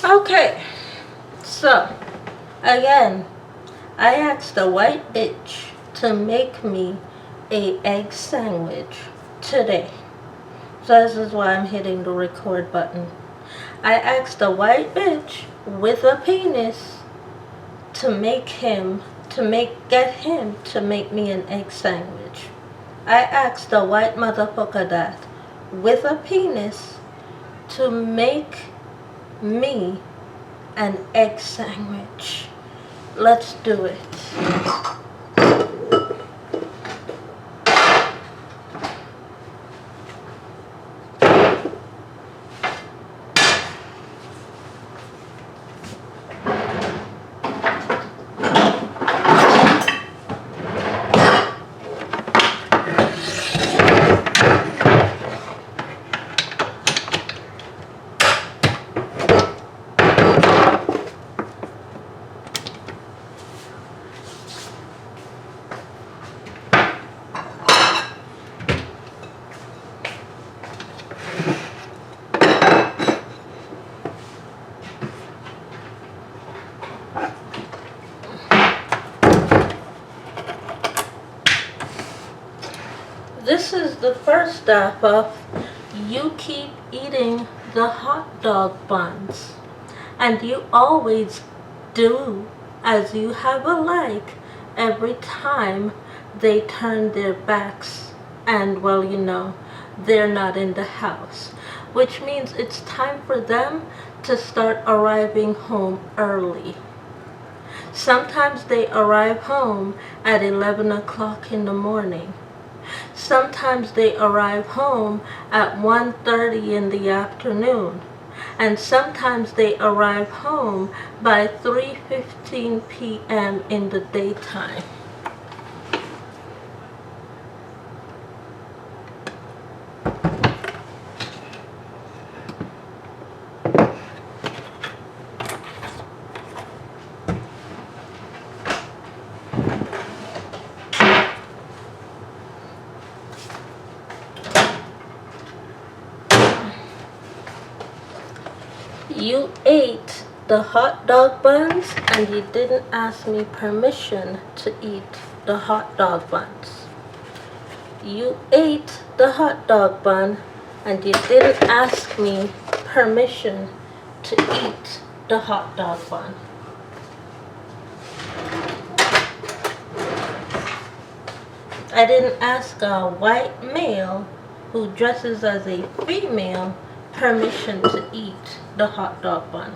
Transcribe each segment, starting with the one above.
Okay, so again, I asked the white bitch to make me a egg sandwich today. So this is why I'm hitting the record button. I asked the white bitch with a penis to get him to make me an egg sandwich. I asked the white motherfucker that with a penis to make me an egg sandwich. Let's do it. This is the first step of you keep eating the hot dog buns. And you always do as you have a like every time they turn their backs and, well, they're not in the house. Which means it's time for them to start arriving home early. Sometimes they arrive home at 11 o'clock in the morning. Sometimes they arrive home at 1:30 in the afternoon. And sometimes they arrive home by 3:15 p.m. in the daytime. You ate the hot dog buns and you didn't ask me permission to eat the hot dog buns. You ate the hot dog bun and you didn't ask me permission to eat the hot dog bun. I didn't ask a white male who dresses as a female permission to eat the hot dog bun.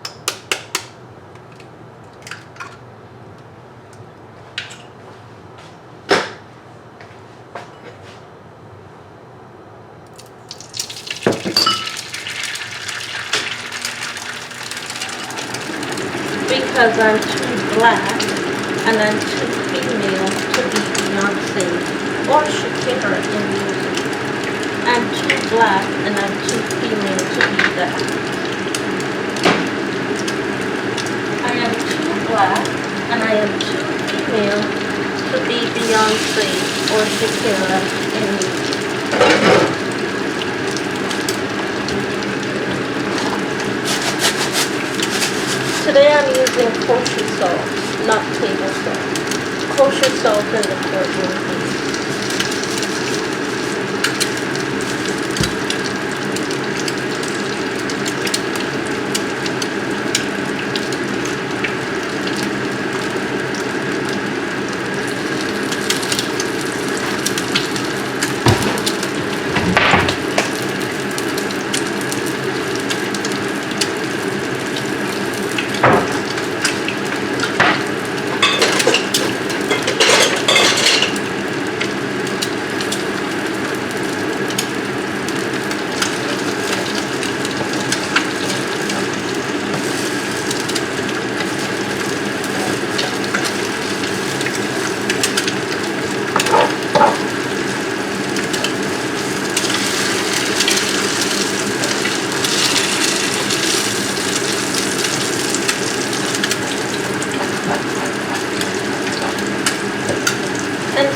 Because I'm too black and I'm too female to be Beyonce or Shakira in music. I'm too black and I'm too female to be that. I am too black and I am too female to be Beyonce or Shakira in music. Today I'm using kosher salt, not table salt. Kosher salt in the courtroom, please.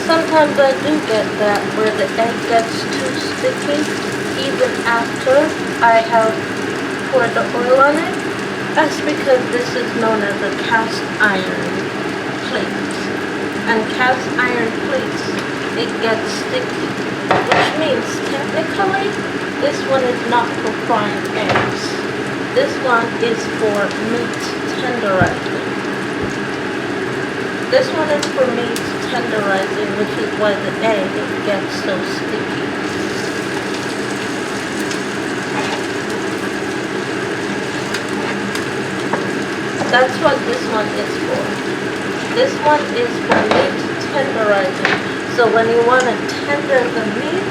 Sometimes I do get that where the egg gets too sticky even after I have poured the oil on it. That's because this is known as a cast iron plate. And cast iron plates, it gets sticky. Which means, technically, this one is not for frying eggs. This one is for meat tenderizing. This one is for meat tenderizing, which is why the egg gets so sticky. That's what this one is for. This one is for meat tenderizing. So when you want to tender the meat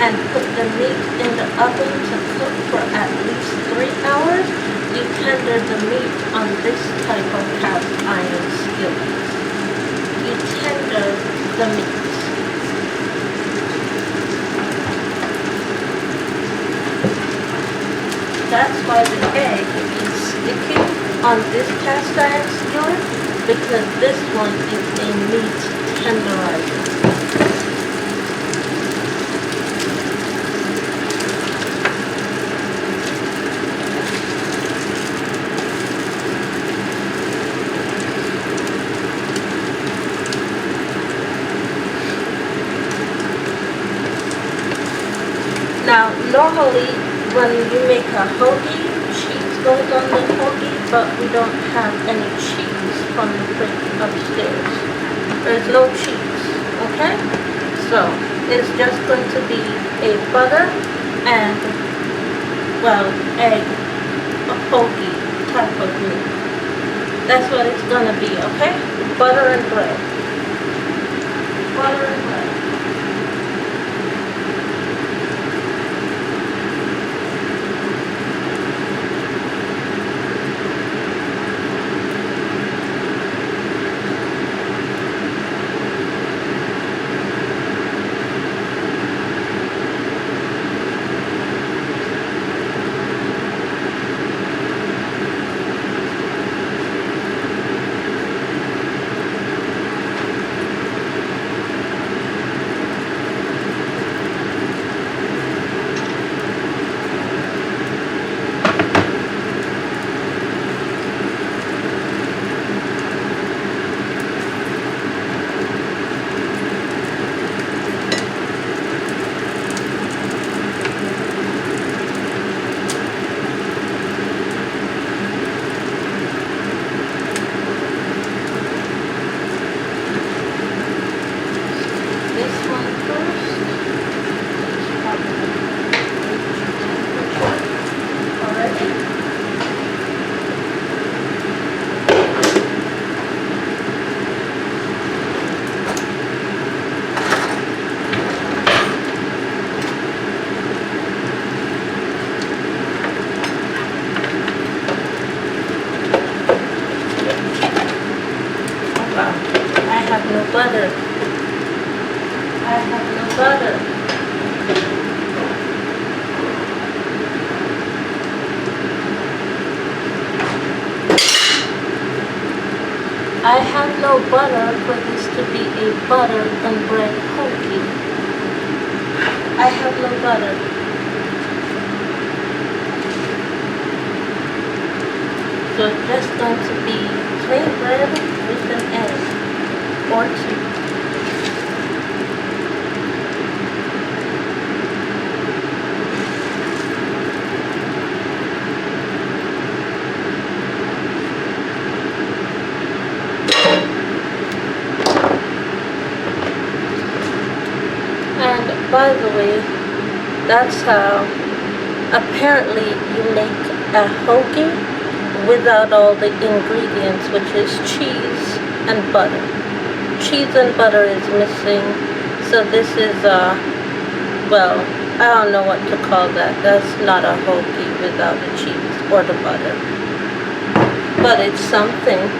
and put the meat in the oven to cook for at least 3 hours, you tender the meat on this type of cast iron skillet. You tender the meat. That's why the egg is sticky on this cast iron skillet, because this one is a meat tenderizer. Now, normally when you make a hoagie, cheese goes on the hoagie, but we don't have any cheese from the fridge upstairs. There's no cheese, okay? So, it's just going to be a butter and, well, egg, a hoagie type of meal. That's what it's gonna be, okay? Butter and bread. Butter and bread. Butter. I have no butter. I have no butter for this to be a butter and bread hoagie. I have no butter. So it's just going to be plain bread with an egg or two. And by the way, that's how apparently you make a hoagie without all the ingredients, which is cheese and butter. Cheese and butter is missing, so this is well, I don't know what to call that. That's not a hoagie without the cheese or the butter, but it's something.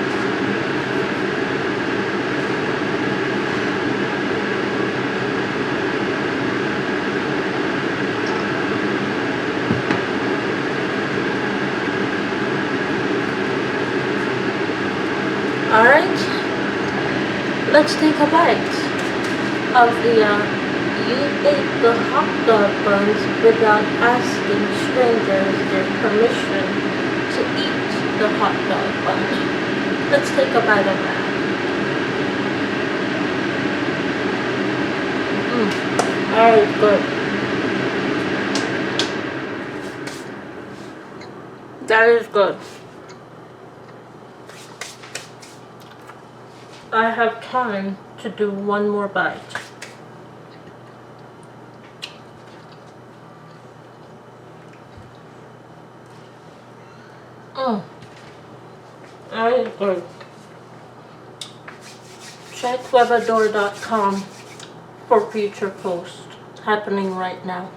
Alright, let's take a bite of the, you ate the hot dog buns without asking strangers their permission to eat the hot dog bun. Let's take a bite of that. That is good. That is good. I have time to do one more bite. That is good. Check webador.com for future posts happening right now.